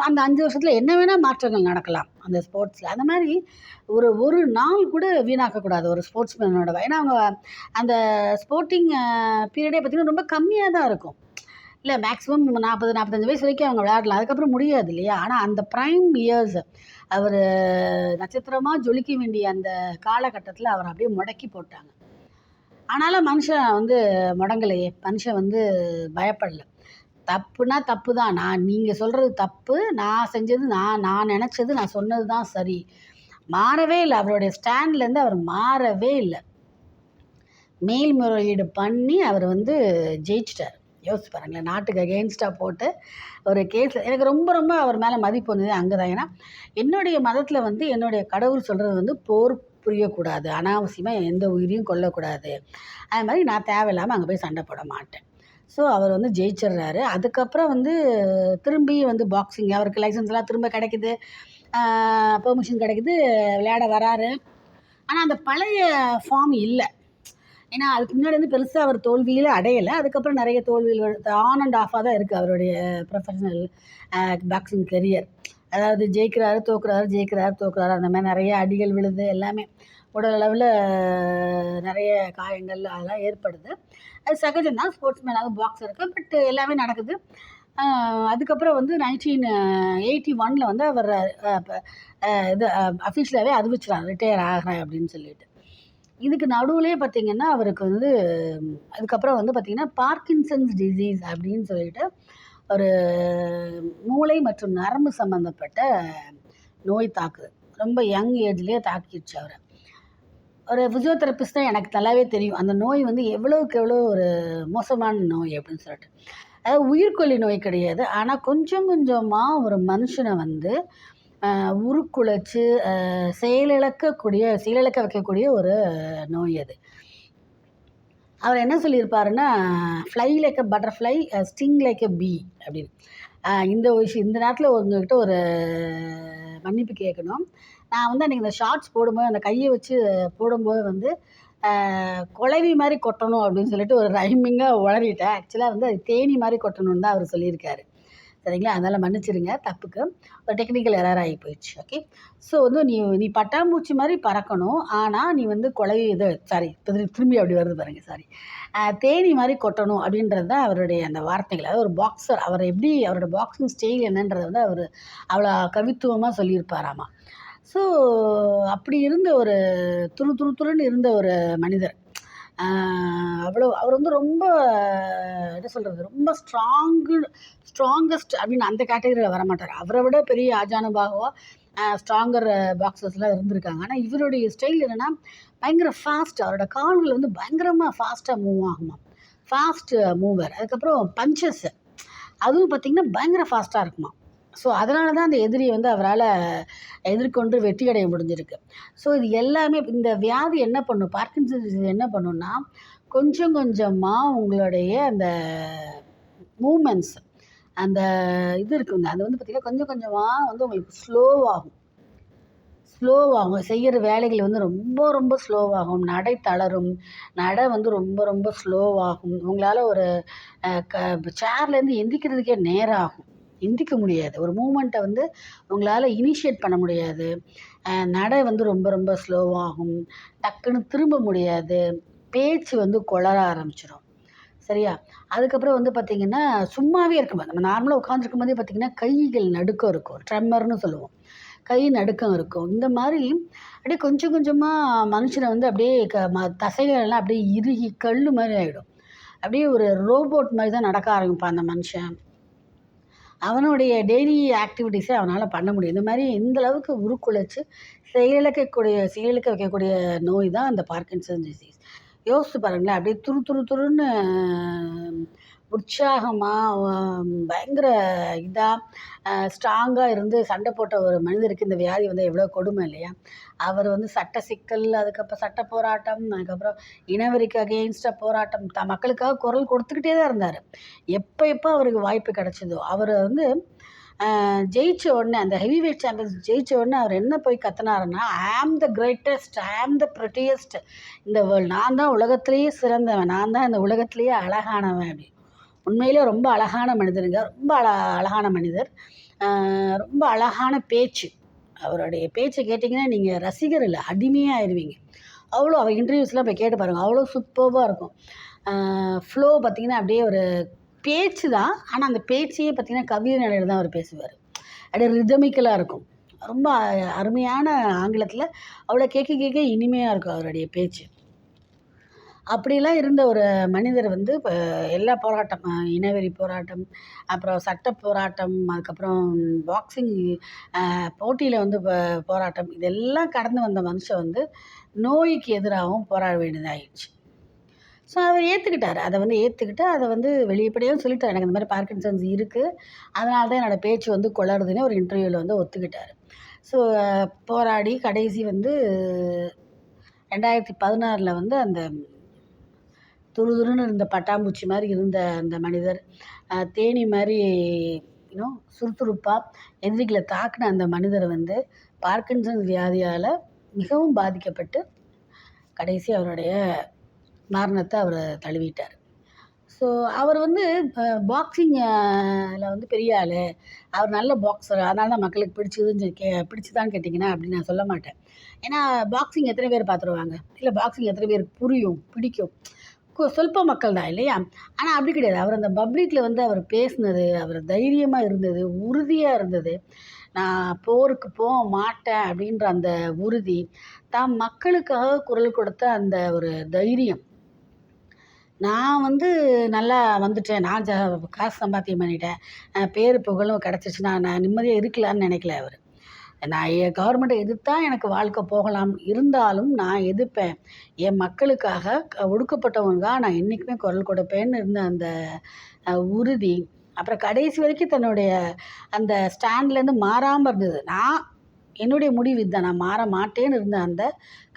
S1: அந்த 5 வருஷத்தில் என்ன வேணால் மாற்றங்கள் நடக்கலாம் அந்த ஸ்போர்ட்ஸில். அந்த மாதிரி ஒரு நாள் கூட வீணாக்கக்கூடாது ஒரு ஸ்போர்ட்ஸ்மேனோட. ஏன்னா அவங்க அந்த ஸ்போர்ட்டிங் பீரியடே பார்த்திங்கன்னா ரொம்ப கம்மியாக தான் இருக்கும். இல்லை, மேக்ஸிமம் 40-45 வயசு வரைக்கும் அவங்க விளையாடலாம், அதுக்கப்புறம் முடியாது இல்லையா. ஆனால் அந்த ப்ரைம் இயர்ஸ் அவர் நட்சத்திரமாக ஜொலிக்க வேண்டிய அந்த காலகட்டத்தில் அவர் அப்படியே முடக்கி போட்டாங்க. ஆனாலும் மனுஷன் வந்து முடங்கலையே, மனுஷன் வந்து பயப்படலை. தப்புனா தப்பு தான், நீங்கள் சொல்கிறது தப்பு, நான் செஞ்சது, நான் நினச்சது, நான் சொன்னது தான் சரி, மாறவே இல்லை. அவருடைய ஸ்டாண்ட்லேருந்து அவர் மாறவே இல்லை. மேல்முறையீடு பண்ணி அவர் வந்து ஜெயிச்சிட்டார். யோசிச்சு பாருங்களேன், நாட்டுக்கு அகெயின்ஸ்டாக போட்டு ஒரு கேஸில். எனக்கு ரொம்ப ரொம்ப அவர் மேலே மதிப்பு வந்தது அங்கே தான். ஏன்னா என்னுடைய மதத்தில் வந்து என்னுடைய கடவுள் சொல்கிறது வந்து போர் புரியக்கூடாது, அனாவசியமாக எந்த உயிரையும் கொல்லக்கூடாது, அது மாதிரி நான் தேவையில்லாமல் அங்கே போய் சண்டை போட மாட்டேன். ஸோ அவர் வந்து ஜெயிச்சிடுறாரு. அதுக்கப்புறம் வந்து திரும்பி வந்து பாக்ஸிங் அவருக்கு லைசன்ஸ்லாம் திரும்ப கிடைக்குது, பெர்மிஷன் கிடைக்குது, விளையாட வராரு. ஆனால் அந்த பழைய ஃபார்ம் இல்லை. ஏன்னா அதுக்கு முன்னாடி வந்து பெருசாக அவர் தோல்வியில் அடையலை. அதுக்கப்புறம் நிறைய தோல்விகள் ஆன் அண்ட் ஆஃபாக தான் இருக்குது அவருடைய ப்ரொஃபஷனல் பாக்ஸிங் கெரியர். அதாவது ஜெயிக்கிறாரு, தோக்குறாரு, அந்த மாதிரி நிறைய அடிகள் விழுது, எல்லாமே உடல் அளவில் நிறைய காயங்கள் அதெல்லாம் ஏற்படுது. அது சகஜம்தான், ஸ்போர்ட்ஸ்மேனாக பாக்ஸருக்கு. பட் எல்லாமே நடக்குது. அதுக்கப்புறம் வந்து 1981 வந்து அவர் இது அஃபிஷியலாகவே அறிவிச்சிட்டார், ரிட்டையர் ஆகிறேன் அப்படின்னு சொல்லிட்டு. இதுக்கு நடுவுலேயே பார்த்திங்கன்னா அவருக்கு வந்து அதுக்கப்புறம் வந்து பார்த்திங்கன்னா பார்க்கின்சன்ஸ் டிசீஸ் அப்படின்னு சொல்லிட்டு ஒரு மூளை மற்றும் நரம்பு சம்மந்தப்பட்ட நோய் தாக்குது. ரொம்ப யங் ஏஜ்லேயே தாக்கிடுச்சு அவரை. ஒரு ஃபிசியோதெரபிஸ்ட் தான் எனக்கு நல்லாவே தெரியும் அந்த நோய் வந்து எவ்வளோவுக்கு எவ்வளோ ஒரு மோசமான நோய் அப்படின்னு சொல்லிட்டு. அதாவது உயிர்கொல்லி நோய் கிடையாது. ஆனால் கொஞ்சம் கொஞ்சமாக ஒரு மனுஷனை வந்து உருக்குலைச்சு செயலிழக்க வைக்கக்கூடிய ஒரு நோய் அது. அவர் என்ன சொல்லியிருப்பாருன்னா, fly like a butterfly, sting like a bee அப்படின்னு. இந்த விஷயம் இந்த நேரத்தில் உங்ககிட்ட ஒரு மன்னிப்பு கேட்கணும். நான் வந்து அன்றைக்கி இந்த ஷார்ட்ஸ் போடும்போது அந்த கையை வச்சு போடும்போது வந்து குளவி மாதிரி கொட்டணும் அப்படின்னு சொல்லிட்டு ஒரு ரைமிங்காக உளறிட்டேன். ஆக்சுவலாக வந்து அது தேனி மாதிரி கொட்டணும்னு தான் அவர் சொல்லியிருக்காரு. சரிங்களா? அதனால் மன்னிச்சிடுங்க தப்புக்கு. ஒரு டெக்னிக்கல் எரர் ஆகி போயிடுச்சு. ஓகே. ஸோ வந்து நீ பட்டாம்பூச்சி மாதிரி பறக்கணும். ஆனால் நீ வந்து குளவி திரும்பி அப்படி வருது பாருங்க. தேனி மாதிரி கொட்டணும் அப்படின்றது தான் அவருடைய அந்த வார்த்தைகள். அதாவது ஒரு பாக்ஸர் அவரோட பாக்ஸிங் ஸ்டைல் என்னன்றதை வந்து அவர் அவ்வளோ கவித்துவமாக சொல்லியிருப்பாராமா. ஸோ அப்படி இருந்த ஒரு துருன்னு இருந்த ஒரு மனிதர். அவர் வந்து ரொம்ப என்ன சொல்கிறது, ரொம்ப ஸ்ட்ராங்கஸ்ட் அப்படின்னு அந்த கேட்டகரியில் வரமாட்டார். அவரை விட பெரிய ஆஜானுபாகுவா ஸ்ட்ராங்கர் பாக்ஸர்ஸ்லாம் இருந்திருக்காங்க. ஆனால் இவருடைய ஸ்டைல் என்னென்னா பயங்கர ஃபாஸ்ட். அவரோட கால்கள் வந்து பயங்கரமாக ஃபாஸ்ட்டாக மூவ் ஆகுமா, ஃபாஸ்ட் மூவர். அதுக்கப்புறம் பஞ்சஸ் அதுவும் பார்த்திங்கன்னா பயங்கர ஃபாஸ்ட்டாக இருக்குமா. ஸோ அதனால தான் அந்த எதிரியை வந்து அவரால் எதிர்கொண்டு வெற்றி அடைய முடிஞ்சிருக்கு. ஸோ இது எல்லாமே இந்த வியாதி என்ன பண்ணும், பார்க்கின்சன்ஸ் என்ன பண்ணுன்னா கொஞ்சம் கொஞ்சமாக உங்களுடைய அந்த மூமெண்ட்ஸ் அந்த இது இருக்குங்க, அது வந்து பார்த்திங்கன்னா கொஞ்சம் கொஞ்சமாக வந்து உங்களுக்கு ஸ்லோவாகும். செய்கிற வேலைகள் வந்து ரொம்ப ரொம்ப ஸ்லோவாகும். நடை தளரும். நடை வந்து ரொம்ப ரொம்ப ஸ்லோவாகும். உங்களால் ஒரு சேர்லேருந்து எந்திரிக்கிறதுக்கே நேரம் ஆகும். எந்திரிக்க முடியாது. ஒரு மூமெண்ட்டை வந்து உங்களால் இனிஷியேட் பண்ண முடியாது. நடை வந்து ரொம்ப ரொம்ப ஸ்லோவாகும். டக்குன்னு திரும்ப முடியாது. பேச்சு வந்து குளற ஆரம்பிச்சிடும். சரியா? அதுக்கப்புறம் வந்து பார்த்திங்கன்னா சும்மாவே இருக்கும்போது நம்ம நார்மலாக உட்காந்துருக்கும் போதே பார்த்திங்கன்னா கைகள் நடுக்கம் இருக்கும். ட்ரெம்மர்னு சொல்லுவோம். கை நடுக்கம் இருக்கும். இந்த மாதிரி அப்படியே கொஞ்சம் கொஞ்சமாக மனுஷனை வந்து அப்படியே தசைகள் எல்லாம் அப்படியே இறுகி கல் மாதிரி ஆகிடும். அப்படியே ஒரு ரோபோட் மாதிரி தான் நடக்க ஆரம்பிப்பான் அந்த மனுஷன். அவனுடைய டெய்லி ஆக்டிவிட்டீஸை அவனால் பண்ண முடியும். இந்த மாதிரி இந்த அளவுக்கு உருக்குலைச்சு செயலிழக்க வைக்கக்கூடிய நோய் தான் அந்த பார்க்கின்சன் டிசீஸ். யோசித்து பாருங்களேன். அப்படியே துருன்னு உற்சாகமாக பயங்கர இதாக ஸ்ட்ராங்காக இருந்து சண்டை போட்ட ஒரு மனிதருக்கு இந்த வியாதி வந்து எவ்வளோ கொடுமை இல்லையா? அவர் வந்து சட்ட சிக்கல், அதுக்கப்புறம் சட்ட போராட்டம், அதுக்கப்புறம் இனவெறிக்கு அகெயின்ஸ்டாக போராட்டம், மக்களுக்காக குரல் கொடுத்துக்கிட்டே தான் இருந்தார். எப்போ அவருக்கு வாய்ப்பு கிடைச்சதோ அவர் வந்து ஜெயிச்ச உடனே அந்த ஹெவி வெயிட் சாம்பியன்ஸ் ஜெயிச்ச உடனே அவர் என்ன போய் கத்துனாருன்னா, ஐ ஆம் த கிரேட்டஸ்ட், ஐ ஆம் த ப்ரிட்டியஸ்ட் இந்த வேர்ல்டு. நான் தான் உலகத்திலேயே சிறந்தவன், நான் தான் இந்த உலகத்திலேயே அழகானவன் அப்படி. உண்மையிலே ரொம்ப அழகான மனிதருங்க. ரொம்ப அழகான மனிதர். ரொம்ப அழகான பேச்சு. அவருடைய பேச்சை கேட்டிங்கன்னா நீங்கள் ரசிகர் இல்லை, அடிமையாக ஆயிடுவீங்க. அவ்வளோ அவர் இன்டர்வியூஸ்லாம் போய் கேட்டு பாருங்கள், அவ்வளோ சூப்பர்வாக இருக்கும். ஃப்ளோ பார்த்திங்கன்னா அப்படியே ஒரு பேச்சு தான். ஆனால் அந்த பேச்சையே பார்த்திங்கன்னா கவிதை நிலையில் தான் அவர் பேசுவார். அப்படியே ரிதமிக்கலாக இருக்கும். ரொம்ப அருமையான ஆங்கிலத்தில் அவ்வளோ கேட்க இனிமையாக இருக்கும் அவருடைய பேச்சு. அப்படிலாம் இருந்த ஒரு மனிதர் வந்து இப்போ எல்லா போராட்டம், இனவெறி போராட்டம், அப்புறம் சட்ட போராட்டம், அதுக்கப்புறம் பாக்ஸிங் போட்டியில் வந்து போராட்டம், இதெல்லாம் கடந்து வந்த மனுஷன் வந்து நோய்க்கு எதிராகவும் போராட வேண்டியதாகிடுச்சு. ஸோ அவர் ஏற்றுக்கிட்டார். அதை வந்து வெளிப்படையாக சொல்லிட்டார். எனக்கு இந்த மாதிரி பார்க்கின்சன்ஸ் இருக்குது, அதனால தான் என்னோடய பேச்சு வந்து குளறுதுன்னு ஒரு இன்டர்வியூவில் வந்து ஒத்துக்கிட்டார். ஸோ போராடி கடைசி வந்து 2016 வந்து அந்த துருதுருன்னு இருந்த பட்டாம்பூச்சி மாதிரி இருந்த அந்த மனிதர், தேனி மாதிரி சுறுசுறுப்பாக எதிரிகளை தாக்கின அந்த மனிதர் வந்து பார்க்கின்சன் வியாதியால் மிகவும் பாதிக்கப்பட்டு கடைசி அவருடைய மரணத்தை அவர் தழுவிட்டார். ஸோ அவர் வந்து பாக்ஸிங்கில் வந்து பெரிய ஆள், அவர் நல்ல பாக்ஸர், அதனால தான் மக்களுக்கு பிடிச்சதான்னு கேட்டிங்கன்னா அப்படி நான் சொல்ல மாட்டேன். ஏன்னா பாக்ஸிங் எத்தனை பேர் பார்த்துருவாங்க, இல்லை பாக்ஸிங் எத்தனை பேருக்கு பிடிக்கும், சொல்ப மக்கள் தான் இல்லையா? ஆனால் அப்படி கிடையாது. அவர் அந்த பப்ளிக்கில் வந்து அவர் பேசினது, அவர் தைரியமாக இருந்தது, உறுதியாக இருந்தது. நான் போருக்கு போக மாட்டேன் அப்படின்ற அந்த உறுதி, தான் மக்களுக்காக குரல் கொடுத்த அந்த ஒரு தைரியம். நான் வந்து நல்லா வந்துட்டேன், நான் காசு சம்பாத்தியம் பண்ணிட்டேன், பேர் புகழும் கிடச்சிச்சு, நான் நிம்மதியாக இருக்கலான்னு நினைக்கல அவர். நான் கவர்மெண்ட்டை எதிர்த்தா எனக்கு வாழ்க்கை போகலாம், இருந்தாலும் நான் எதிர்ப்பேன். என் மக்களுக்காக ஒடுக்கப்பட்டவங்களுக்காக நான் என்றைக்குமே குரல் கொடுப்பேன்னு இருந்த அந்த உறுதி, அப்புறம் கடைசி வரைக்கும் தன்னுடைய அந்த ஸ்டாண்ட்லேருந்து மாறாமல் இருந்தது. என்னுடைய முடிவு இதுதான், நான் மாற மாட்டேன்னு இருந்த அந்த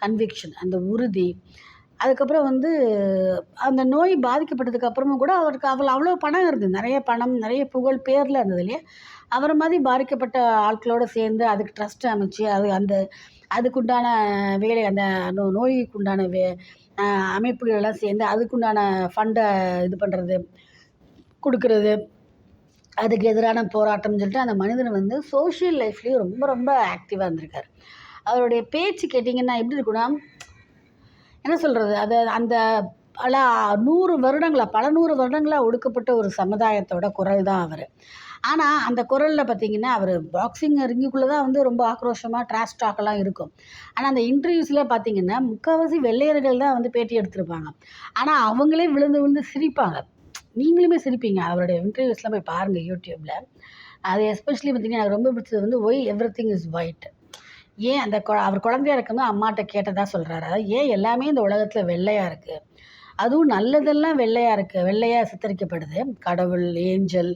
S1: கன்விக்ஷன், அந்த உறுதி. அதுக்கப்புறம் வந்து அந்த நோய் பாதிக்கப்பட்டதுக்கு அப்புறமும் கூட அவருக்கு அவ்வளோ பணம் இருந்தது. நிறைய பணம், நிறைய புகழ், பேர்லாம் இருந்தது இல்லையா? அவரை மாதிரி பாதிக்கப்பட்ட ஆட்களோடு சேர்ந்து அதுக்கு ட்ரஸ்ட் அமைச்சு, அதுக்குண்டான வேலை, அந்த நோய்க்கு உண்டான அமைப்புகள் எல்லாம் சேர்ந்து அதுக்குண்டான ஃபண்டை இது பண்ணுறது, கொடுக்கறது, அதுக்கு எதிரான போராட்டம்னு சொல்லிட்டு அந்த மனிதன் வந்து சோஷியல் லைஃப்லேயும் ரொம்ப ரொம்ப ஆக்டிவாக இருந்திருக்கார். அவருடைய பேச்சு கேட்டிங்கன்னா எப்படி இருக்குன்னா, என்ன சொல்கிறது, அது அந்த பல 100 வருடங்களாக, பல 100 வருடங்களாக ஒடுக்கப்பட்ட ஒரு சமுதாயத்தோட குரல் தான் அவர். ஆனால் அந்த குரலில் பார்த்தீங்கன்னா, அவர் பாக்ஸிங் ரிங்குக்குள்ளே தான் வந்து ரொம்ப ஆக்ரோஷமாக ட்ராஷ் டாக்கெல்லாம் இருக்கும். ஆனால் அந்த இன்டர்வியூஸில் பார்த்தீங்கன்னா, முக்கால்வாசி வெள்ளையர்கள் தான் வந்து பேட்டி எடுத்திருப்பாங்க. ஆனால் அவங்களே விழுந்து விழுந்து சிரிப்பாங்க. நீங்களுமே சிரிப்பீங்க. அவருடைய இன்டர்வியூஸ்லாம் போய் பாருங்கள் யூடியூப்பில். அது எஸ்பெஷலி பார்த்தீங்கன்னா, எனக்கு ரொம்ப பிடிச்சது வந்து ஒய் எவ்ரிதிங் இஸ் ஒயிட். ஏன் அந்த அவர் குழந்தையா இருக்கும்போது அம்மாட்ட கேட்டதா சொல்கிறாரு. அதாவது ஏன் எல்லாமே இந்த உலகத்தில் வெள்ளையாக இருக்குது, அதுவும் நல்லதெல்லாம் வெள்ளையாக இருக்குது, வெள்ளையாக சித்தரிக்கப்படுது, கடவுள், ஏஞ்சல்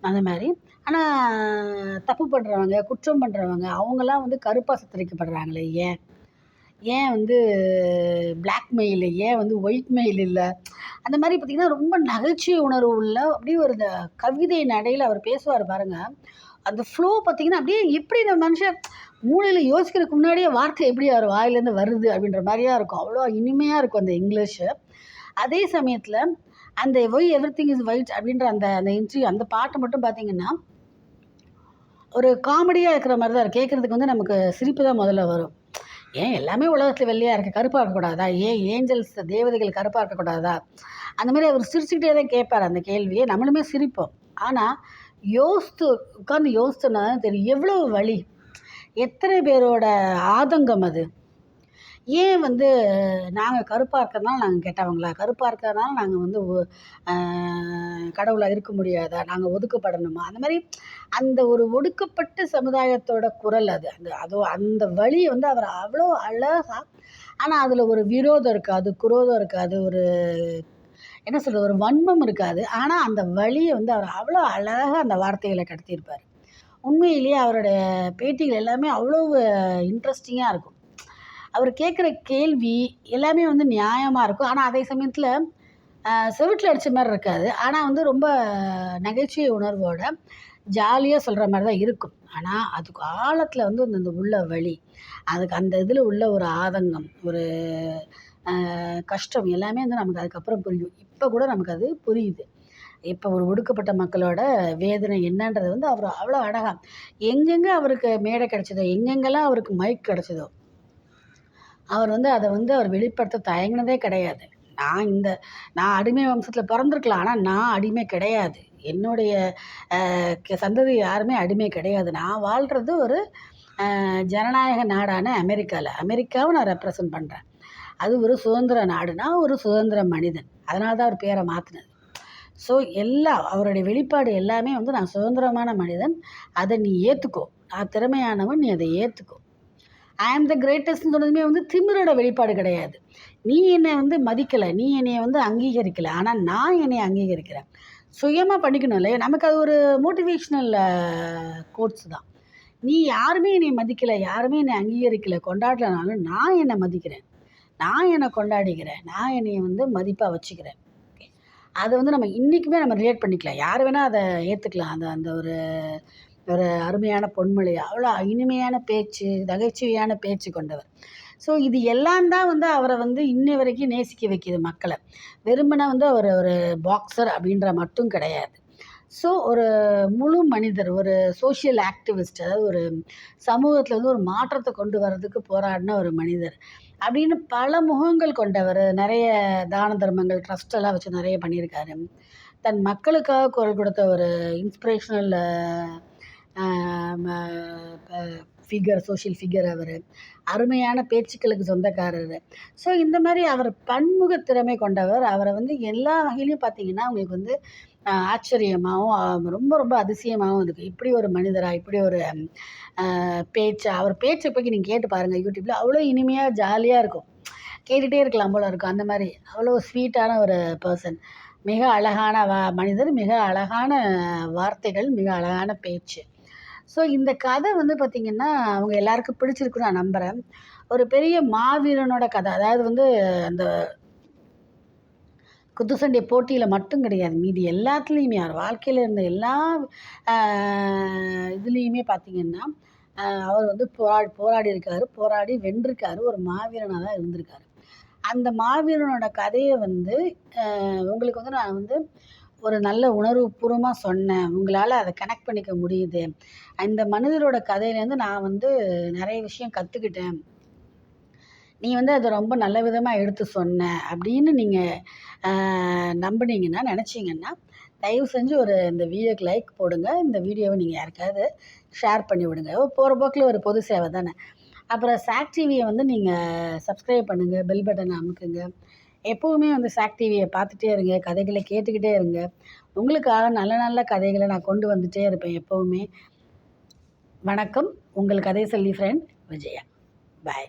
S1: அந்த மாதிரி. ஆனால் தப்பு பண்ணுறவங்க, குற்றம் பண்ணுறவங்க அவங்கெல்லாம் வந்து கருப்பாக சித்தரிக்கப்படுறாங்களே ஏன்? ஏன் வந்து பிளாக் மெயில், ஏன் வந்து ஒயிட் மெயில் இல்லை? அந்த மாதிரி பார்த்திங்கன்னா ரொம்ப நகைச்சுவை உணர்வு உள்ள அப்படியே ஒரு இந்த கவிதை நடையில் அவர் பேசுவார் பாருங்கள். அந்த ஃப்ளோ பார்த்திங்கன்னா அப்படியே எப்படி இந்த மனுஷன் மூளையில் யோசிக்கிறதுக்கு முன்னாடியே வார்த்தை எப்படி அவர் வாயிலேருந்து வருது அப்படின்ற மாதிரியா இருக்கும். அவ்வளோ இனிமையாக இருக்கும் அந்த இங்கிலீஷு. அதே சமயத்தில் அந்த ஒய் எவ்ரிதிங் இஸ் ஒயிட் அப்படின்ற அந்த அந்த இன்டர்வியூ, அந்த பாட்டு மட்டும் பார்த்திங்கன்னா ஒரு காமெடியாக இருக்கிற மாதிரி தான் இருக்குது. கேட்குறதுக்கு வந்து நமக்கு சிரிப்பு தான் முதல்ல வரும். ஏன் எல்லாமே உலகத்தில் வெள்ளையாக இருக்குது, கருப்பாக இருக்கக்கூடாதா? ஏன் ஏஞ்சல்ஸ், தேவதைகள் கருப்பாக இருக்கக்கூடாதா? அந்த மாதிரி அவர் சிரிச்சுக்கிட்டே தான் கேட்பார் அந்த கேள்வியை. நம்மளுமே சிரிப்போம். ஆனால் உட்காந்து யோசித்தோன்னா தான் தெரியும் எவ்வளோ வலி, எத்தனை பேரோட ஆதங்கம் அது. ஏன் வந்து நாங்கள் கருப்பாக இருக்கிறதுனால நாங்கள் கெட்டவங்களா? கருப்பாக இருக்கிறதுனால நாங்கள் வந்து கடவுளாக இருக்க முடியாதா? நாங்கள் ஒதுக்கப்படணுமா? அந்த மாதிரி அந்த ஒரு ஒடுக்கப்பட்ட சமுதாயத்தோட குரல் அது. அந்த வலியை வந்து அவர் அவ்வளோ அழகாக, ஆனால் அதில் ஒரு விரோதம் இருக்காது, குரோதம் இருக்காது, ஒரு என்ன சொல்கிறது, ஒரு வன்மம் இருக்காது. ஆனால் அந்த வலியை வந்து அவர் அவ்வளோ அழகாக அந்த வார்த்தைகளை கடத்தியிருப்பார். உண்மையிலேயே அவருடைய பேட்டிகள் எல்லாமே அவ்வளோ இன்ட்ரெஸ்டிங்காக இருக்கும். அவர் கேட்குற கேள்வி எல்லாமே வந்து நியாயமாக இருக்கும். ஆனால் அதே சமயத்தில் செவுட்டில் அடித்த மாதிரி இருக்காது. ஆனால் வந்து ரொம்ப நகைச்சுவை உணர்வோட ஜாலியாக சொல்கிற மாதிரி தான் இருக்கும். ஆனால் அதுக்கு ஆழத்தில் வந்து அந்த உள்ள வலி, அதுக்கு அந்த இதில் உள்ள ஒரு ஆதங்கம், ஒரு கஷ்டம் எல்லாமே வந்து நமக்கு அதுக்கப்புறம் புரியும். இப்போ கூட நமக்கு அது புரியுது. இப்போ ஒரு ஒடுக்கப்பட்ட மக்களோட வேதனை என்னன்றது வந்து அவர் அவ்வளோ அழகாக, எங்கெங்கே அவருக்கு மேடை கிடச்சதோ, எங்கெங்கெல்லாம் அவருக்கு மைக் கிடச்சதோ, அவர் வந்து அதை வந்து அவர் வெளிப்படுத்த தயங்கினதே கிடையாது. நான் அடிமை வம்சத்தில் பிறந்திருக்கலாம், ஆனால் நான் அடிமை கிடையாது. என்னுடைய சந்ததி யாருமே அடிமை கிடையாது. நான் வாழ்கிறது ஒரு ஜனநாயக நாடான அமெரிக்காவை நான் ரெப்ரசன்ட் பண்ணுறேன். அது ஒரு சுதந்திர நாடு, நான் ஒரு சுதந்திர மனிதன். அதனால தான் அவர் பேரை மாற்றினது. ஸோ அவருடைய வெளிப்பாடு எல்லாமே வந்து நான் சுதந்திரமான மனிதன், அதை நீ ஏற்றுக்கோ, நான் திறமையானவன், நீ அதை ஏற்றுக்கோ. ஐ ஆம் த கிரேட்டஸ்ட்னு சொன்னதுமே வந்து திமிரோட வெளிப்பாடு கிடையாது. நீ என்னை வந்து மதிக்கலை, நீ என்னை வந்து அங்கீகரிக்கலை, ஆனால் நான் என்னை அங்கீகரிக்கிறேன். சுயமாக பண்ணிக்கணும் இல்லையா? நமக்கு அது ஒரு மோட்டிவேஷ்னல் கோட்ஸ் தான். நீ யாருமே என்னை மதிக்கலை, யாருமே என்னை அங்கீகரிக்கலை, கொண்டாடலைனாலும் நான் என்னை மதிக்கிறேன், நான் என்னை கொண்டாடிக்கிறேன், நான் என்னை வந்து மதிப்பாக வச்சுக்கிறேன். அதை வந்து நம்ம இன்றைக்குமே நம்ம ரிலேட் பண்ணிக்கலாம். யார் வேணால் அதை ஏற்றுக்கலாம். அந்த ஒரு ஒரு அருமையான பொன்மொழி, அவ்வளோ இனிமையான பேச்சு, நகைச்சுவையான பேச்சு கொண்டவர். ஸோ இது எல்லாம் தான் வந்து அவரை வந்து இன்னை வரைக்கும் நேசிக்க வைக்கிது மக்களை. வெறுமனே வந்து அவர் ஒரு பாக்ஸர் அப்படின்ற மட்டும் கிடையாது. ஸோ ஒரு முழு மனிதர், ஒரு சோஷியல் ஆக்டிவிஸ்ட், அதாவது ஒரு சமூகத்தில் வந்து ஒரு மாற்றத்தை கொண்டு வர்றதுக்கு போராடின ஒரு மனிதர் அப்படின்னு பல முகங்கள் கொண்டவர். நிறைய தான தர்மங்கள், ட்ரஸ்டெல்லாம் வச்சு நிறைய பண்ணியிருக்காரு. தன் மக்களுக்காக குரல் கொடுத்த ஒரு இன்ஸ்பிரேஷ்னல் ஃபிகர், சோஷியல் ஃபிகர் அவர். அருமையான பேச்சுக்களுக்கு சொந்தக்காரர். ஸோ இந்த மாதிரி அவர் பன்முக திறமை கொண்டவர். அவரை வந்து எல்லா வகையிலையும் பார்த்தீங்கன்னா, உங்களுக்கு வந்து ஆச்சரியமாகவும், ரொம்ப ரொம்ப அதிசயமாகவும் இருக்குது. இப்படி ஒரு மனிதரா, இப்படி ஒரு பேச்சு, அவர் பேச்சை போய் நீங்கள் கேட்டு பாருங்கள் யூடியூப்பில். அவ்வளோ இனிமையாக ஜாலியாக இருக்கும். கேட்டுகிட்டே இருக்கலாம் போல இருக்கும். அந்த மாதிரி அவ்வளோ ஸ்வீட்டான ஒரு பர்சன். மிக அழகான மனிதர், மிக அழகான வார்த்தைகள், மிக அழகான பேச்சு. ஸோ இந்த கதை வந்து பார்த்திங்கன்னா, அவங்க எல்லாருக்கும் பிடிச்சிருக்குன்னு நான் நம்புகிறேன். ஒரு பெரிய மாவீரனோட கதை. அதாவது வந்து அந்த குத்துச்சண்டை போட்டியில் மட்டும் கிடையாது. மீதி எல்லாத்துலேயுமே அவர் வாழ்க்கையில் இருந்த எல்லா இதுலேயுமே பார்த்திங்கன்னா, அவர் வந்து போராடி இருக்காரு. போராடி வென்றிருக்காரு. ஒரு மாவீரனாக தான் இருந்திருக்காரு. அந்த மாவீரனோட கதையை வந்து உங்களுக்கு வந்து நான் வந்து ஒரு நல்ல உணர்வுபூர்வமாக சொன்னேன். உங்களால் அதை கனெக்ட் பண்ணிக்க முடியுது. அந்த மனிதரோட கதையிலேருந்து நான் வந்து நிறைய விஷயம் கற்றுக்கிட்டேன். நீ வந்து அதை ரொம்ப நல்ல விதமாக எடுத்து சொன்ன அப்படின்னு நீங்கள் நம்புனீங்கன்னா, நினச்சிங்கன்னா, தயவு செஞ்சு இந்த வீடியோக்கு லைக் போடுங்க. இந்த வீடியோவை நீங்கள் யாருக்காவது ஷேர் பண்ணி விடுங்க. போகிற போக்கில் ஒரு பொது சேவை தானே. அப்புறம் சாக் டிவியை வந்து நீங்கள் சப்ஸ்கிரைப் பண்ணுங்கள், பெல் பட்டனை அமுக்குங்க. எப்போவுமே வந்து சாக் டிவியை பார்த்துட்டே இருங்க, கதைகளை கேட்டுக்கிட்டே இருங்க. உங்களுக்காக நல்ல நல்ல கதைகளை நான் கொண்டு வந்துகிட்டே இருப்பேன் எப்போவுமே. வணக்கம். உங்கள் கதை சொல்லி ஃப்ரெண்ட் விஜயா. பாய்.